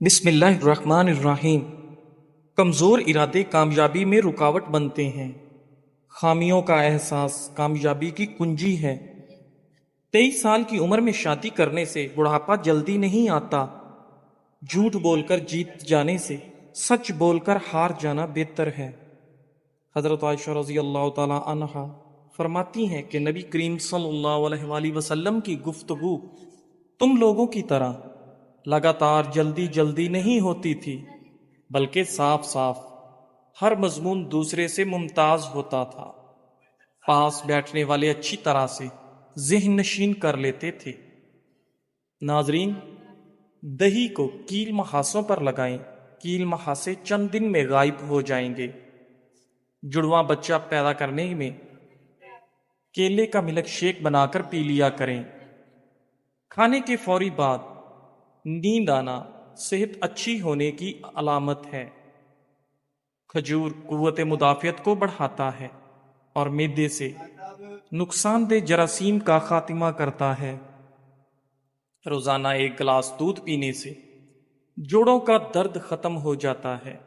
بسم اللہ الرحمن الرحیم۔ کمزور ارادے کامیابی میں رکاوٹ بنتے ہیں۔ خامیوں کا احساس کامیابی کی کنجی ہے۔ 23 سال کی عمر میں شادی کرنے سے بڑھاپا جلدی نہیں آتا۔ جھوٹ بول کر جیت جانے سے سچ بول کر ہار جانا بہتر ہے۔ حضرت عائشہ رضی اللہ تعالی عنہا فرماتی ہیں کہ نبی کریم صلی اللہ علیہ وآلہ وسلم کی گفتگو تم لوگوں کی طرح لگاتار جلدی جلدی نہیں ہوتی تھی، بلکہ صاف صاف ہر مضمون دوسرے سے ممتاز ہوتا تھا۔ پاس بیٹھنے والے اچھی طرح سے ذہن نشین کر لیتے تھے۔ ناظرین، دہی کو کیل محاسوں پر لگائیں، کیل محاسے چند دن میں غائب ہو جائیں گے۔ جڑواں بچہ پیدا کرنے میں کیلے کا ملک شیک بنا کر پی لیا کریں۔ کھانے کے فوری بعد نیند آنا صحت اچھی ہونے کی علامت ہے۔ کھجور قوت مدافعت کو بڑھاتا ہے اور معدے سے نقصان دہ جراثیم کا خاتمہ کرتا ہے۔ روزانہ 1 گلاس دودھ پینے سے جوڑوں کا درد ختم ہو جاتا ہے۔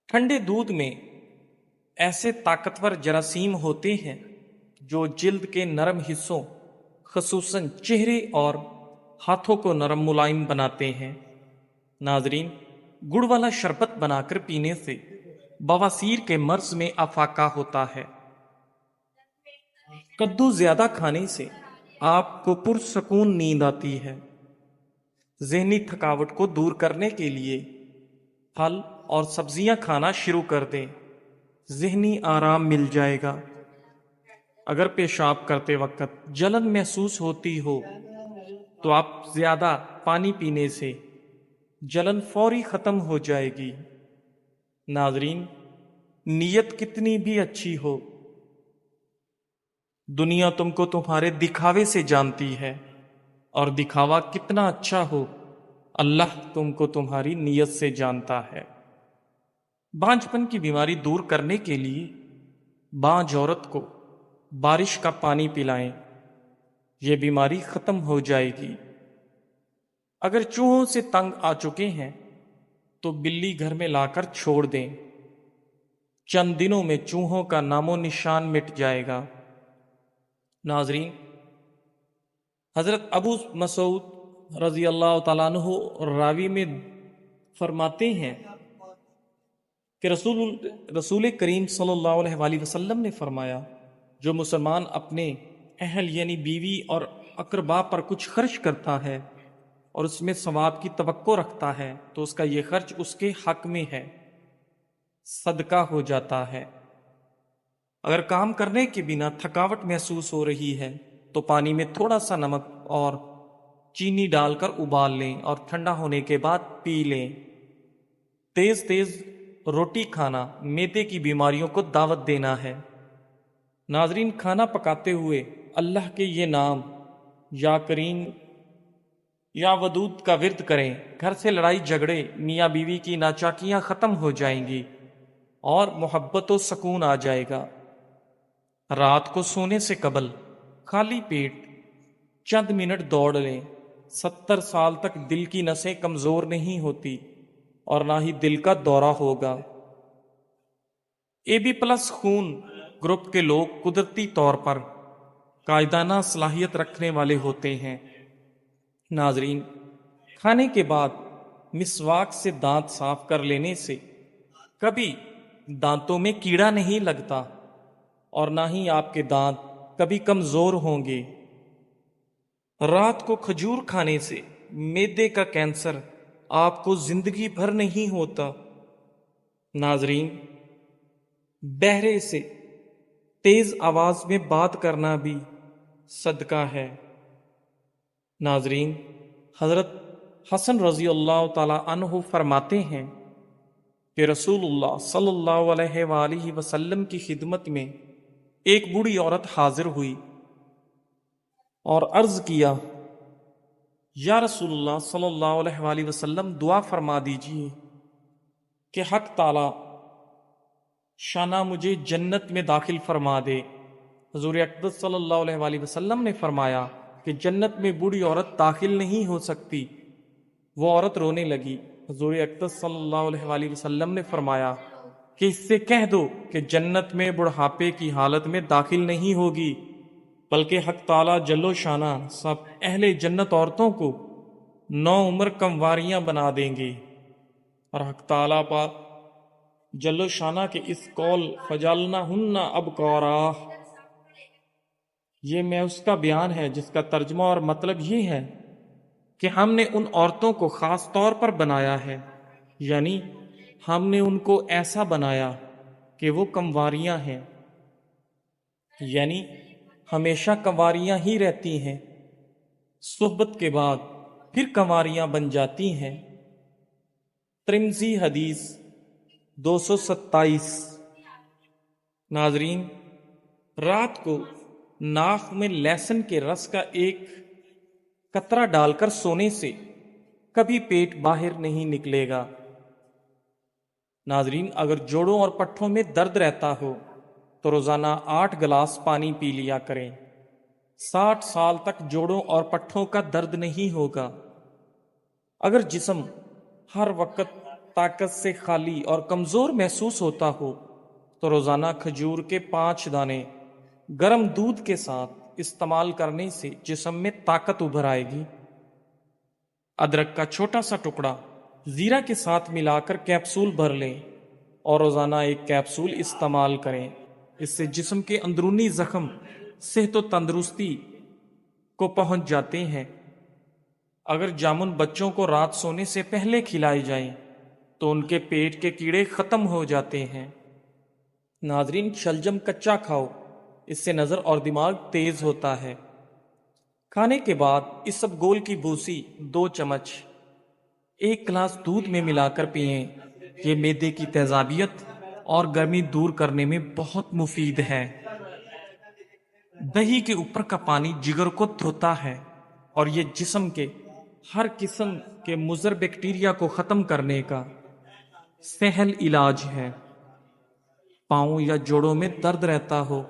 ٹھنڈے دودھ میں ایسے طاقتور جراثیم ہوتے ہیں جو جلد کے نرم حصوں خصوصاً چہرے اور ہاتھوں کو نرم ملائم بناتے ہیں۔ ناظرین، گڑ والا شربت بنا کر پینے سے بواسیر کے مرض میں افاقہ ہوتا ہے۔ کدو زیادہ کھانے سے آپ کو پرسکون نیند آتی ہے۔ ذہنی تھکاوٹ کو دور کرنے کے لیے پھل اور سبزیاں کھانا شروع کر دیں، ذہنی آرام مل جائے گا۔ اگر پیشاب کرتے وقت جلن محسوس ہوتی ہو تو آپ زیادہ پانی پینے سے جلن فوری ختم ہو جائے گی۔ ناظرین، نیت کتنی بھی اچھی ہو، دنیا تم کو تمہارے دکھاوے سے جانتی ہے، اور دکھاوا کتنا اچھا ہو، اللہ تم کو تمہاری نیت سے جانتا ہے۔ بانجھپن کی بیماری دور کرنے کے لیے بانجھ عورت کو بارش کا پانی پلائیں، یہ بیماری ختم ہو جائے گی۔ اگر چوہوں سے تنگ آ چکے ہیں تو بلی گھر میں لا کر چھوڑ دیں، چند دنوں میں چوہوں کا نام و نشان مٹ جائے گا۔ ناظرین، حضرت ابو مسعود رضی اللہ تعالیٰ عنہ راوی میں فرماتے ہیں کہ رسول کریم صلی اللہ علیہ وآلہ وسلم نے فرمایا، جو مسلمان اپنے اہل یعنی بیوی اور اقربا پر کچھ خرچ کرتا ہے اور اس میں ثواب کی توقع رکھتا ہے تو اس کا یہ خرچ اس کے حق میں ہے، صدقہ ہو جاتا ہے۔ اگر کام کرنے کے بنا تھکاوٹ محسوس ہو رہی ہے تو پانی میں تھوڑا سا نمک اور چینی ڈال کر ابال لیں اور ٹھنڈا ہونے کے بعد پی لیں۔ تیز تیز روٹی کھانا معدے کی بیماریوں کو دعوت دینا ہے۔ ناظرین، کھانا پکاتے ہوئے اللہ کے یہ نام یا کریم یا ودود کا ورد کریں، گھر سے لڑائی جھگڑے میاں بیوی کی ناچاکیاں ختم ہو جائیں گی اور محبت و سکون آ جائے گا۔ رات کو سونے سے قبل خالی پیٹ چند منٹ دوڑ لیں۔ 70 سال تک دل کی نسیں کمزور نہیں ہوتی اور نہ ہی دل کا دورہ ہوگا۔ AB+ خون گروپ کے لوگ قدرتی طور پر قائدانہ صلاحیت رکھنے والے ہوتے ہیں۔ ناظرین، کھانے کے بعد مسواک سے دانت صاف کر لینے سے کبھی دانتوں میں کیڑا نہیں لگتا اور نہ ہی آپ کے دانت کبھی کمزور ہوں گے۔ رات کو کھجور کھانے سے معدے کا کینسر آپ کو زندگی بھر نہیں ہوتا۔ ناظرین، بہرے سے تیز آواز میں بات کرنا بھی صدقہ ہے۔ ناظرین، حضرت حسن رضی اللہ تعالی عنہ فرماتے ہیں کہ رسول اللہ صلی اللہ علیہ وآلہ وسلم کی خدمت میں ایک بوڑھی عورت حاضر ہوئی اور عرض کیا، یا رسول اللہ صلی اللہ علیہ وآلہ وسلم، دعا فرما دیجئے کہ حق تعالی شانہ مجھے جنت میں داخل فرما دے۔ حضور اقدس صلی اللہ علیہ وآلہ وسلم نے فرمایا کہ جنت میں بوڑھی عورت داخل نہیں ہو سکتی وہ عورت رونے لگی۔ حضور اقدس صلی اللہ علیہ وآلہ وسلم نے فرمایا کہ اس سے کہہ دو کہ جنت میں بڑھاپے کی حالت میں داخل نہیں ہوگی، بلکہ حق تعالیٰ جل و شانہ سب اہل جنت عورتوں کو 9 عمر کمواریاں بنا دیں گے۔ اور حق تعالیٰ پاک جل و شانہ کے اس قول فجعلناہن ابکارا، یہ میں اس کا بیان ہے جس کا ترجمہ اور مطلب یہ ہے کہ ہم نے ان عورتوں کو خاص طور پر بنایا ہے، یعنی ہم نے ان کو ایسا بنایا کہ وہ کنواریاں ہیں، یعنی ہمیشہ کنواریاں ہی رہتی ہیں، صحبت کے بعد پھر کنواریاں بن جاتی ہیں۔ ترمذی حدیث 227۔ ناظرین، رات کو ناک میں لہسن کے رس کا ایک قطرہ ڈال کر سونے سے کبھی پیٹ باہر نہیں نکلے گا۔ ناظرین، اگر جوڑوں اور پٹھوں میں درد رہتا ہو تو روزانہ 8 گلاس پانی پی لیا کریں۔ 60 سال تک جوڑوں اور پٹھوں کا درد نہیں ہوگا۔ اگر جسم ہر وقت طاقت سے خالی اور کمزور محسوس ہوتا ہو تو روزانہ کھجور کے 5 دانے گرم دودھ کے ساتھ استعمال کرنے سے جسم میں طاقت ابھر آئے گی۔ ادرک کا چھوٹا سا ٹکڑا زیرہ کے ساتھ ملا کر کیپسول بھر لیں اور روزانہ 1 کیپسول استعمال کریں۔ اس سے جسم کے اندرونی زخم صحت و تندرستی کو پہنچ جاتے ہیں۔ اگر جامن بچوں کو رات سونے سے پہلے کھلائے جائیں تو ان کے پیٹ کے کیڑے ختم ہو جاتے ہیں۔ ناظرین، شلجم کچا کھاؤ، اس سے نظر اور دماغ تیز ہوتا ہے۔ کھانے کے بعد اسبگول کی بھوسی 2 چمچ 1 گلاس دودھ میں ملا کر پئیں۔ یہ معدے کی تیزابیت اور گرمی دور کرنے میں بہت مفید ہے۔ دہی کے اوپر کا پانی جگر کو دھوتا ہے اور یہ جسم کے ہر قسم کے مضر بیکٹیریا کو ختم کرنے کا سہل علاج ہے۔ پاؤں یا جوڑوں میں درد رہتا ہو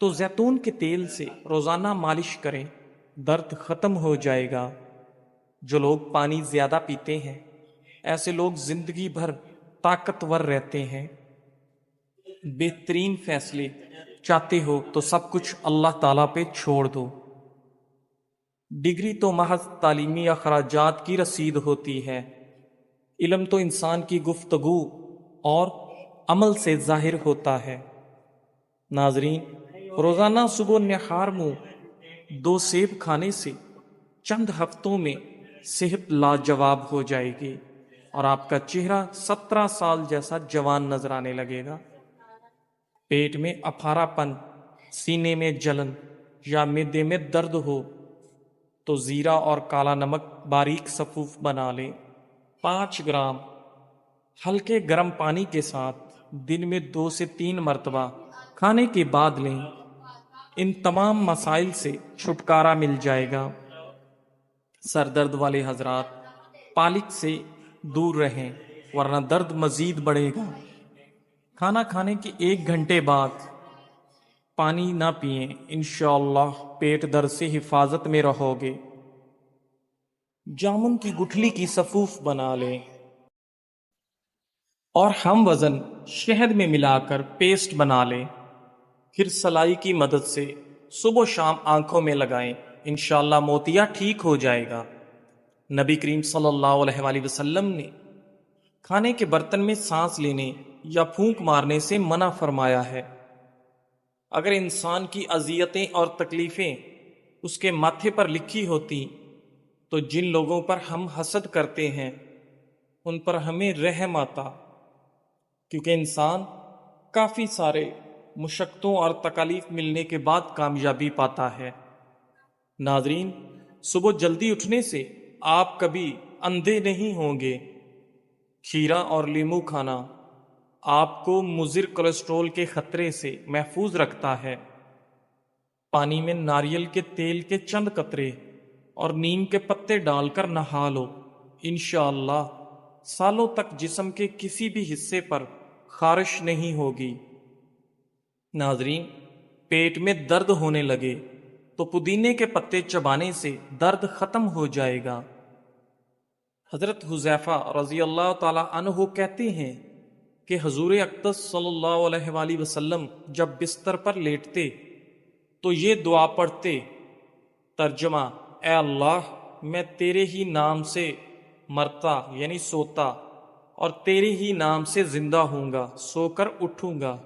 تو زیتون کے تیل سے روزانہ مالش کریں، درد ختم ہو جائے گا۔ جو لوگ پانی زیادہ پیتے ہیں ایسے لوگ زندگی بھر طاقتور رہتے ہیں۔ بہترین فیصلے چاہتے ہو تو سب کچھ اللہ تعالیٰ پہ چھوڑ دو۔ ڈگری تو محض تعلیمی اخراجات کی رسید ہوتی ہے، علم تو انسان کی گفتگو اور عمل سے ظاہر ہوتا ہے۔ ناظرین، روزانہ صبح نہار منہ 2 سیب کھانے سے چند ہفتوں میں صحت لاجواب ہو جائے گی اور آپ کا چہرہ 17 سال جیسا جوان نظر آنے لگے گا۔ پیٹ میں اپھارا پن، سینے میں جلن یا معدے میں درد ہو تو زیرہ اور کالا نمک باریک صفوف بنا لیں۔ 5 گرام ہلکے گرم پانی کے ساتھ دن میں 2 سے 3 مرتبہ کھانے کے بعد لیں۔ ان تمام مسائل سے چھٹکارا مل جائے گا۔ سر درد والے حضرات پالک سے دور رہیں ورنہ درد مزید بڑھے گا۔ کھانا کھانے کے 1 گھنٹے بعد پانی نہ پئیں، انشاءاللہ پیٹ درد سے حفاظت میں رہو گے۔ جامن کی گٹھلی کی صفوف بنا لیں اور ہم وزن شہد میں ملا کر پیسٹ بنا لیں، پھر سلائی کی مدد سے صبح و شام آنکھوں میں لگائیں، انشاءاللہ موتیا ٹھیک ہو جائے گا۔ نبی کریم صلی اللہ علیہ وآلہ وسلم نے کھانے کے برتن میں سانس لینے یا پھونک مارنے سے منع فرمایا ہے۔ اگر انسان کی اذیتیں اور تکلیفیں اس کے ماتھے پر لکھی ہوتی تو جن لوگوں پر ہم حسد کرتے ہیں ان پر ہمیں رحم آتا، کیونکہ انسان کافی سارے مشقتوں اور تکالیف ملنے کے بعد کامیابی پاتا ہے۔ ناظرین، صبح جلدی اٹھنے سے آپ کبھی اندھے نہیں ہوں گے۔ کھیرا اور لیمو کھانا آپ کو مضر کولیسٹرول کے خطرے سے محفوظ رکھتا ہے۔ پانی میں ناریل کے تیل کے چند قطرے اور نیم کے پتے ڈال کر نہا لو، انشاءاللہ سالوں تک جسم کے کسی بھی حصے پر خارش نہیں ہوگی۔ ناظرین، پیٹ میں درد ہونے لگے تو پودینے کے پتے چبانے سے درد ختم ہو جائے گا۔ حضرت حذیفہ رضی اللہ تعالی عنہ کہتے ہیں کہ حضور اقدس صلی اللہ علیہ وآلہ وسلم جب بستر پر لیٹتے تو یہ دعا پڑھتے، ترجمہ: اے اللہ، میں تیرے ہی نام سے مرتا یعنی سوتا اور تیرے ہی نام سے زندہ ہوں گا، سو کر اٹھوں گا.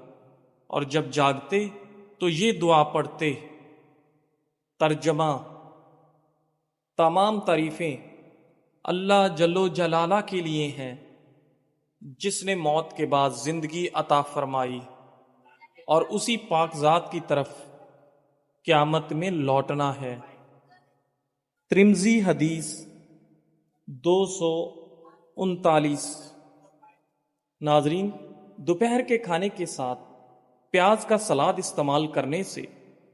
اور جب جاگتے تو یہ دعا پڑھتے، ترجمہ: تمام تعریفیں اللہ جل و جلالہ کے لیے ہیں جس نے موت کے بعد زندگی عطا فرمائی، اور اسی پاک ذات کی طرف قیامت میں لوٹنا ہے. ترمذی حدیث 239. ناظرین، دوپہر کے کھانے کے ساتھ پیاز کا سلاد استعمال کرنے سے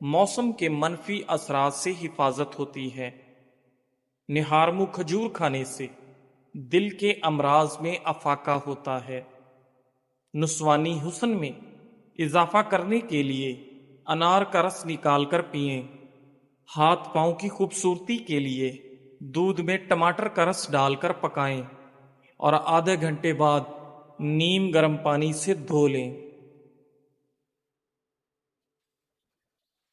موسم کے منفی اثرات سے حفاظت ہوتی ہے. نہارمو کھجور کھانے سے دل کے امراض میں افاقہ ہوتا ہے. نسوانی حسن میں اضافہ کرنے کے لیے انار کا رس نکال کر پئیں. ہاتھ پاؤں کی خوبصورتی کے لیے دودھ میں ٹماٹر کا رس ڈال کر پکائیں اور آدھے گھنٹے بعد نیم گرم پانی سے دھو لیں.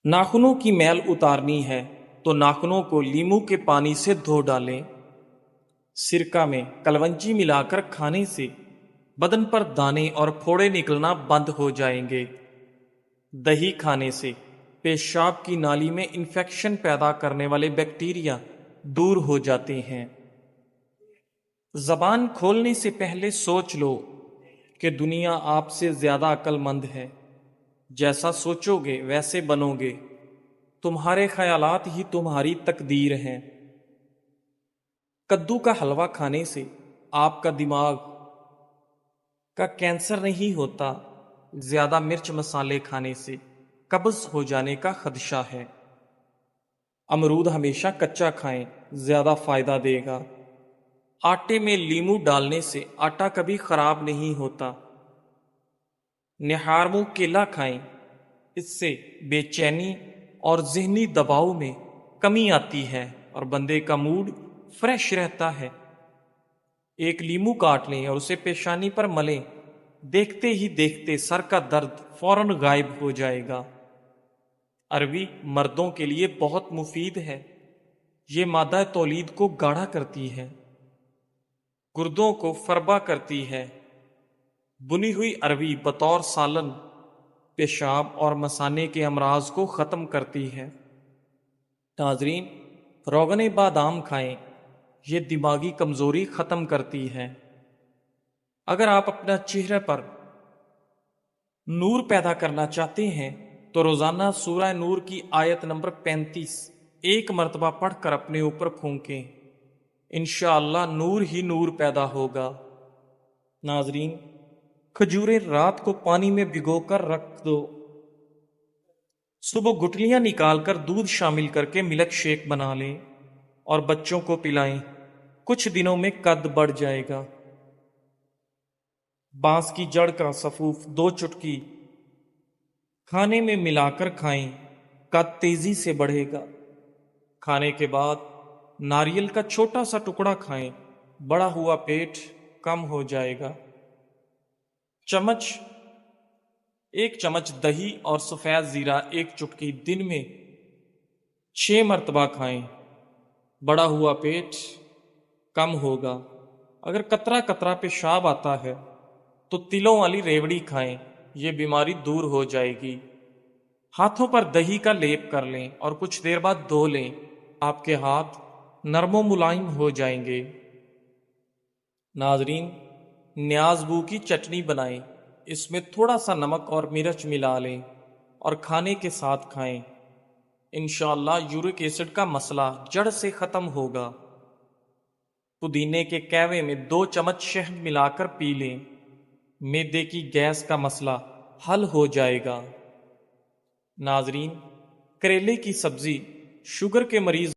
ناخنوں کی میل اتارنی ہے تو ناخنوں کو لیموں کے پانی سے دھو ڈالیں. سرکہ میں کلونجی ملا کر کھانے سے بدن پر دانے اور پھوڑے نکلنا بند ہو جائیں گے. دہی کھانے سے پیشاب کی نالی میں انفیکشن پیدا کرنے والے بیکٹیریا دور ہو جاتے ہیں. زبان کھولنے سے پہلے سوچ لو کہ دنیا آپ سے زیادہ عقل مند ہے. جیسا سوچو گے ویسے بنو گے. تمہارے خیالات ہی تمہاری تقدیر ہیں. کدو کا حلوہ کھانے سے آپ کا دماغ کا کینسر نہیں ہوتا. زیادہ مرچ مسالے کھانے سے قبض ہو جانے کا خدشہ ہے. امرود ہمیشہ کچا کھائیں، زیادہ فائدہ دے گا. آٹے میں لیموں ڈالنے سے آٹا کبھی خراب نہیں ہوتا. نہارمو کیلا کھائیں، اس سے بے چینی اور ذہنی دباؤ میں کمی آتی ہے اور بندے کا موڈ فریش رہتا ہے. ایک لیموں کاٹ لیں اور اسے پیشانی پر ملیں، دیکھتے ہی دیکھتے سر کا درد فوراً غائب ہو جائے گا. عربی مردوں کے لیے بہت مفید ہے. یہ مادہ تولید کو گاڑھا کرتی ہے، گردوں کو فربا کرتی ہے. بنی ہوئی عربی بطور سالن پیشاب اور مثانے کے امراض کو ختم کرتی ہے. ناظرین، روغن بادام کھائیں، یہ دماغی کمزوری ختم کرتی ہے. اگر آپ اپنا چہرے پر نور پیدا کرنا چاہتے ہیں تو روزانہ سورہ نور کی آیت نمبر 35 ایک مرتبہ پڑھ کر اپنے اوپر پھونکیں. انشاءاللہ نور ہی نور پیدا ہوگا. ناظرین، کھجوریں رات کو پانی میں بھگو کر رکھ دو. صبح گٹلیاں نکال کر دودھ شامل کر کے ملک شیک بنا لیں اور بچوں کو پلائیں. کچھ دنوں میں قد بڑھ جائے گا. بانس کی جڑ کا سفوف 2 چٹکی کھانے میں ملا کر کھائیں، قد تیزی سے بڑھے گا. کھانے کے بعد ناریل کا چھوٹا سا ٹکڑا کھائیں، بڑا ہوا پیٹ کم ہو جائے گا. ایک چمچ دہی اور سفید زیرہ 1 چٹکی دن میں 6 مرتبہ کھائیں، بڑا ہوا پیٹ کم ہوگا. اگر قطرہ قطرہ پیشاب آتا ہے تو تلوں والی ریوڑی کھائیں، یہ بیماری دور ہو جائے گی. ہاتھوں پر دہی کا لیپ کر لیں اور کچھ دیر بعد دھو لیں، آپ کے ہاتھ نرم و ملائم ہو جائیں گے. ناظرین، نیاز بو کی چٹنی بنائیں، اس میں تھوڑا سا نمک اور مرچ ملا لیں اور کھانے کے ساتھ کھائیں. انشاءاللہ یورک ایسڈ کا مسئلہ جڑ سے ختم ہوگا. پودینے کے کہوے میں 2 چمچ شہد ملا کر پی لیں، معدے کی گیس کا مسئلہ حل ہو جائے گا. ناظرین، کریلے کی سبزی شوگر کے مریض